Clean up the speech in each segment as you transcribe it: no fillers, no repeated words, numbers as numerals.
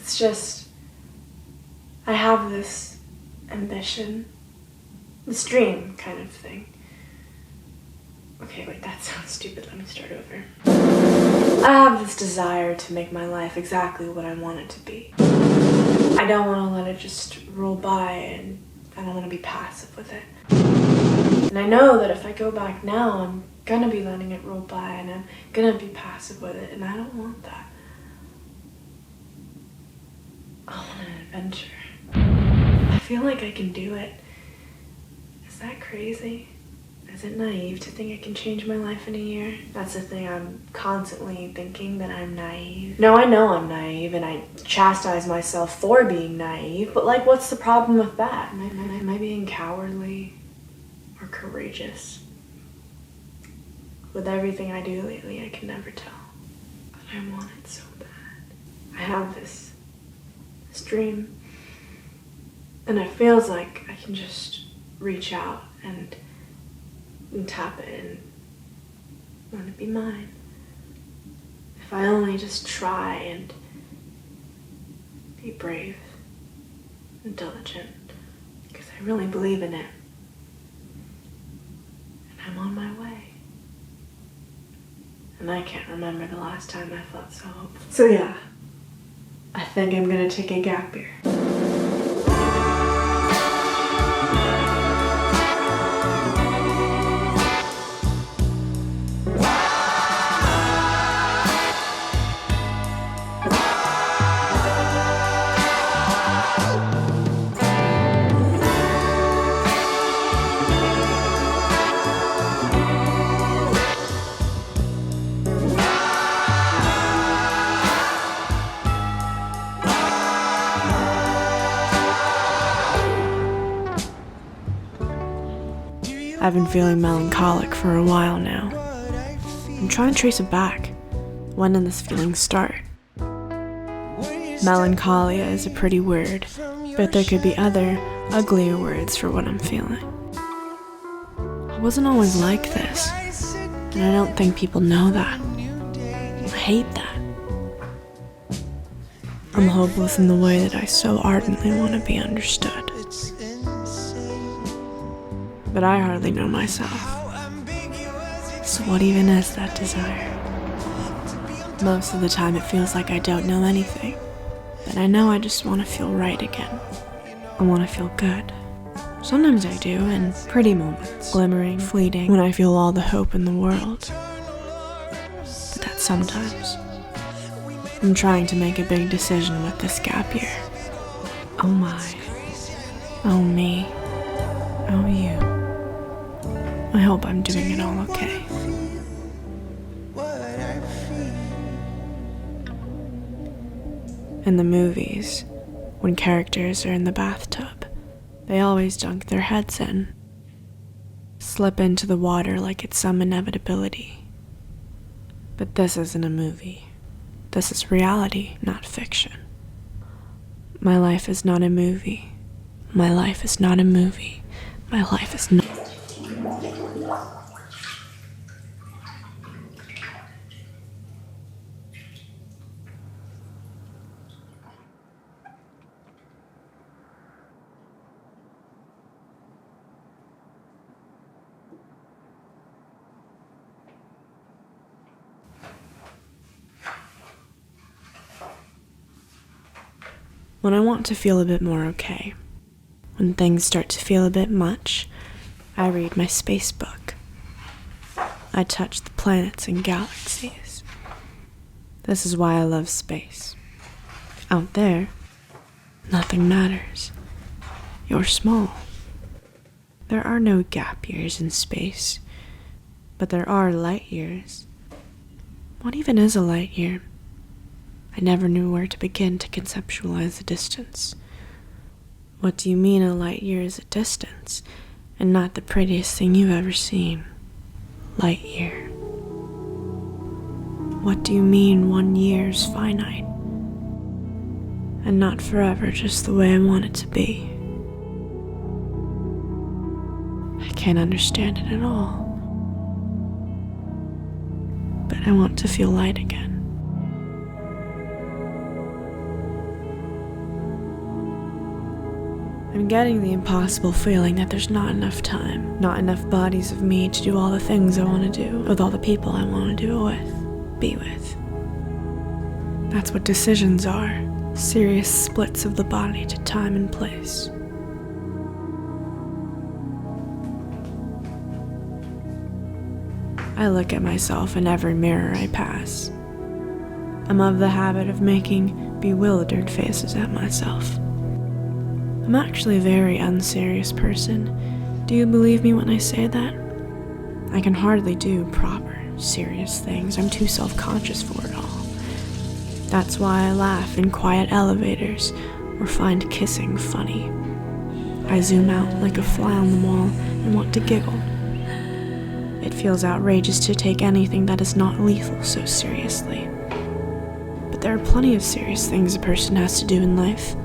It's just, I have this ambition, this dream kind of thing. Okay, wait, that sounds stupid. Let me start over. I have this desire to make my life exactly what I want it to be. I don't want to let it just roll by, and I don't want to be passive with it. And I know that if I go back now, I'm gonna be letting it roll by, and I'm gonna be passive with it, and I don't want that. I want an adventure. I feel like I can do it. Is that crazy? Is it naive to think I can change my life in a year? That's the thing, I'm constantly thinking that I'm naive. No, I know I'm naive, and I chastise myself for being naive, but like, what's the problem with that? Am I being cowardly or courageous? With everything I do lately, I can never tell. But I want it so bad. I have this dream, and it feels like I can just reach out and tap it and let it be mine. If I only just try and be brave and diligent, because I really believe in it. And I'm on my way. And I can't remember the last time I felt so hopeful. So yeah, I think I'm gonna take a gap year. I've been feeling melancholic for a while now. I'm trying to trace it back. When did this feeling start? Melancholia is a pretty word, but there could be other, uglier words for what I'm feeling. I wasn't always like this, and I don't think people know that. I hate that. I'm hopeless in the way that I so ardently want to be understood. But I hardly know myself. So what even is that desire? Most of the time it feels like I don't know anything, but I know I just want to feel right again. I want to feel good. Sometimes I do, in pretty moments, glimmering, fleeting, when I feel all the hope in the world. But that's sometimes. I'm trying to make a big decision with this gap year. Oh my. Oh me. Oh you. I hope I'm doing it all okay. In the movies, when characters are in the bathtub, they always dunk their heads in, slip into the water like it's some inevitability. But this isn't a movie. This is reality, not fiction. My life is not a movie. My life is not a movie. My life is not... When I want to feel a bit more okay, when things start to feel a bit much, I read my space book. I touch the planets and galaxies. This is why I love space. Out there, nothing matters. You're small. There are no gap years in space, but there are light years. What even is a light year? I never knew where to begin to conceptualize the distance. What do you mean a light year is a distance, and not the prettiest thing you've ever seen? Light year. What do you mean 1 year's finite, and not forever just the way I want it to be? I can't understand it at all. But I want to feel light again. I'm getting the impossible feeling that there's not enough time, not enough bodies of me to do all the things I want to do, with all the people I want to do it with, be with. That's what decisions are, serious splits of the body to time and place. I look at myself in every mirror I pass. I'm of the habit of making bewildered faces at myself. I'm actually a very unserious person. Do you believe me when I say that? I can hardly do proper, serious things. I'm too self-conscious for it all. That's why I laugh in quiet elevators or find kissing funny. I zoom out like a fly on the wall and want to giggle. It feels outrageous to take anything that is not lethal so seriously. But there are plenty of serious things a person has to do in life,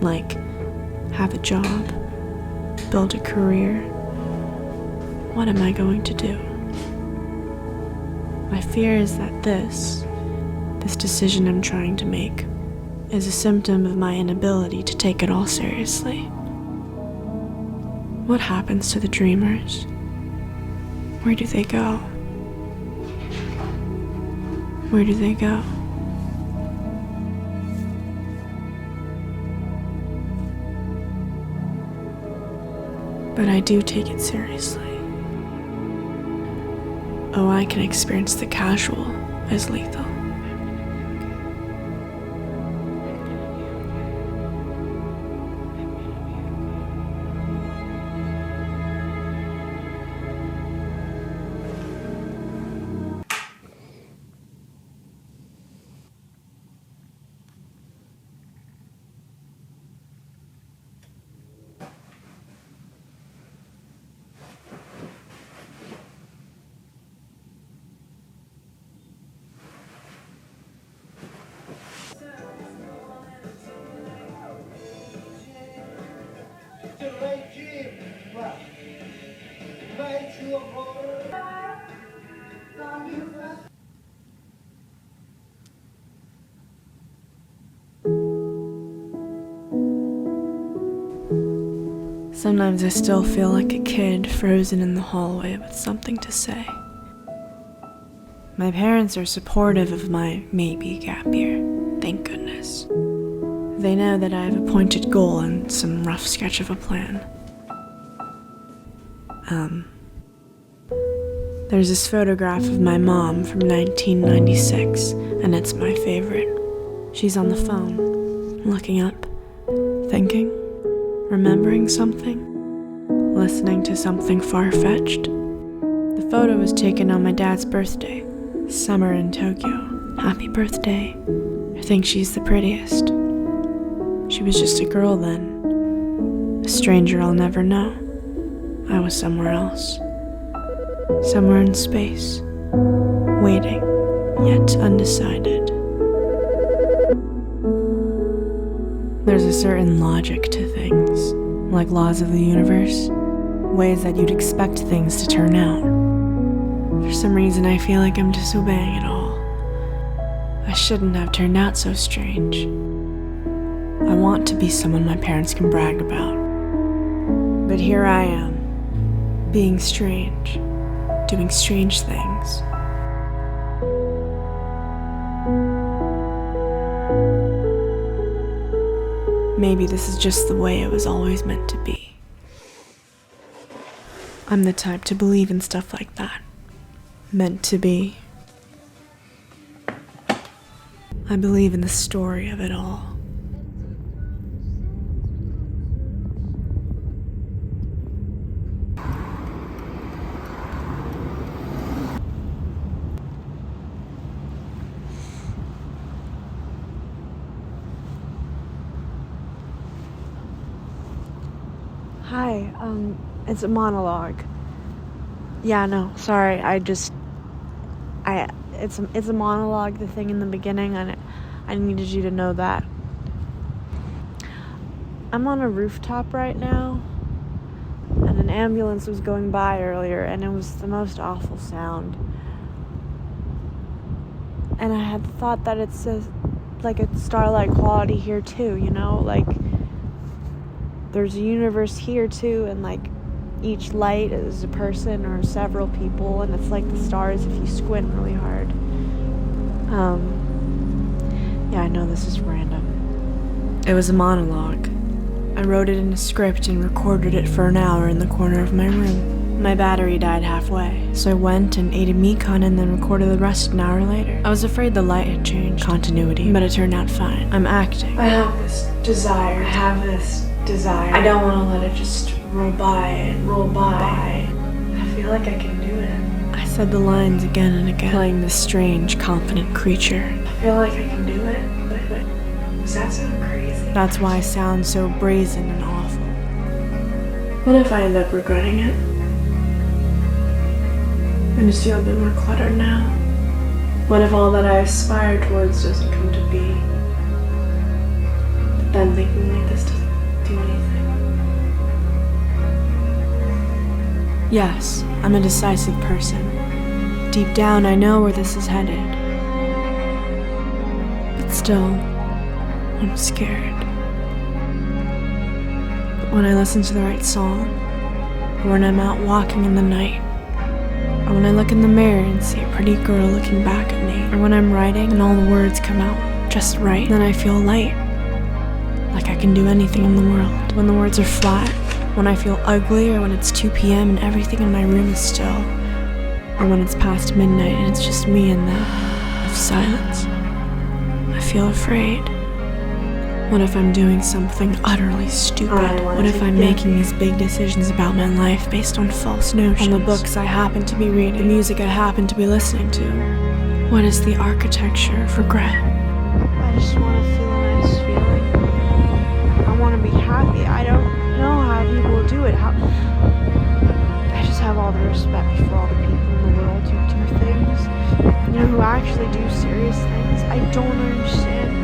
like have a job, build a career. What am I going to do? My fear is that this decision I'm trying to make is a symptom of my inability to take it all seriously. What happens to the dreamers? Where do they go? Where do they go? But I do take it seriously. Oh, I can experience the casual as lethal. Sometimes I still feel like a kid frozen in the hallway with something to say. My parents are supportive of my maybe gap year, thank goodness. They know that I have a pointed goal and some rough sketch of a plan. There's this photograph of my mom from 1996, and it's my favorite. She's on the phone, looking up, thinking, remembering something, listening to something far-fetched. The photo was taken on my dad's birthday, summer in Tokyo. Happy birthday. I think she's the prettiest. She was just a girl then, a stranger I'll never know. I was somewhere else, somewhere in space, waiting, yet undecided. There's a certain logic to things, like laws of the universe, ways that you'd expect things to turn out. For some reason, I feel like I'm disobeying it all. I shouldn't have turned out so strange. I want to be someone my parents can brag about. But here I am, being strange, doing strange things. Maybe this is just the way it was always meant to be. I'm the type to believe in stuff like that. Meant to be. I believe in the story of it all. Hi, it's a monologue. Yeah, no, sorry, it's a monologue, the thing in the beginning, and I needed you to know that. I'm on a rooftop right now, and an ambulance was going by earlier, and it was the most awful sound. And I had thought that it's like a starlight quality here too, you know, like there's a universe here too, and like each light is a person or several people, and it's like the stars if you squint really hard. Yeah, I know this is random. It was a monologue. I wrote it in a script and recorded it for an hour in the corner of my room. My battery died halfway, so I went and ate a Mekon and then recorded the rest an hour later. I was afraid the light had changed continuity, but it turned out fine. I'm acting. I have this desire. I don't want to let it just roll by and roll by. I feel like I can do it. I said the lines again and again, playing this strange, confident creature. I feel like I can do it, but does that sound crazy? That's why I sound so brazen and awful. What if I end up regretting it? I just feel a bit more cluttered now. What if all that I aspire towards doesn't come to be? But then thinking like this doesn't do anything. Yes, I'm a decisive person. Deep down, I know where this is headed. But still, I'm scared. But when I listen to the right song, or when I'm out walking in the night, or when I look in the mirror and see a pretty girl looking back at me, or when I'm writing and all the words come out just right, then I feel light, like I can do anything in the world. When the words are flat, when I feel ugly, or when it's 2 p.m. and everything in my room is still, or when it's past midnight and it's just me and the silence, I feel afraid. What if I'm doing something utterly stupid? What if I'm making these big decisions about my life based on false notions? On the books I happen to be reading, the music I happen to be listening to? What is the architecture of regret? I just want to feel a nice feeling. I want to be happy. I don't know how people do it. I just have all the respect for all the people in the world who do things, who actually do serious things. I don't understand.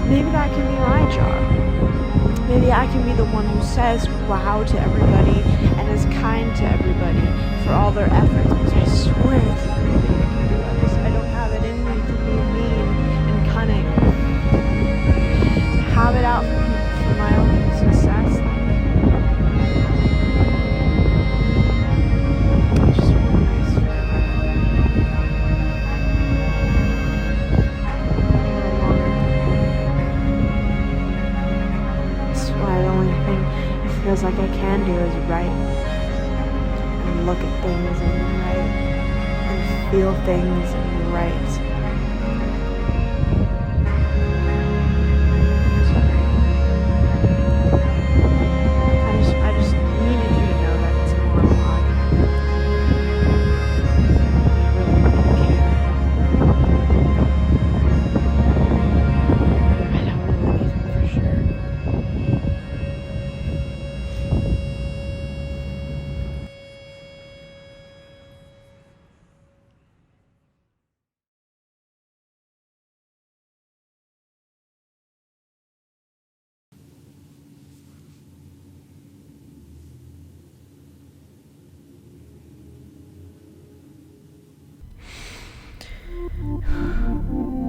Maybe that can be my job. Maybe I can be the one who says wow to everybody and is kind to everybody for all their efforts, because I swear it's the only thing I can do. I don't have it in me to be mean and cunning. To have it out for people for my own success. I just want a nice feeling. Feels like I can do is write and look at things and write and feel things and write. Sorry. I just needed you to know that it's a monologue. I don't know anything for sure.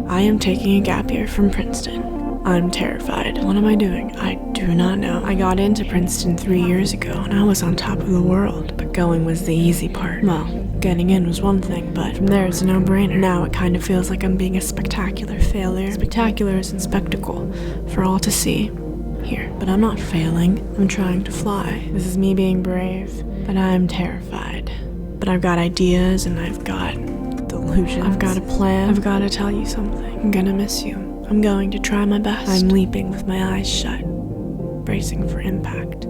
I am taking a gap year from Princeton. I'm terrified. What am I doing? I do not know. I got into Princeton 3 years ago and I was on top of the world, but going was the easy part. Well, getting in was one thing, but from there it's a no-brainer. Now it kind of feels like I'm being a spectacular failure. Spectacular as in spectacle, for all to see. Here, but I'm not failing. I'm trying to fly. This is me being brave, but I'm terrified. But I've got ideas and I've got delusions. I've got a plan. I've got to tell you something. I'm gonna miss you. I'm going to try my best. I'm leaping with my eyes shut, bracing for impact.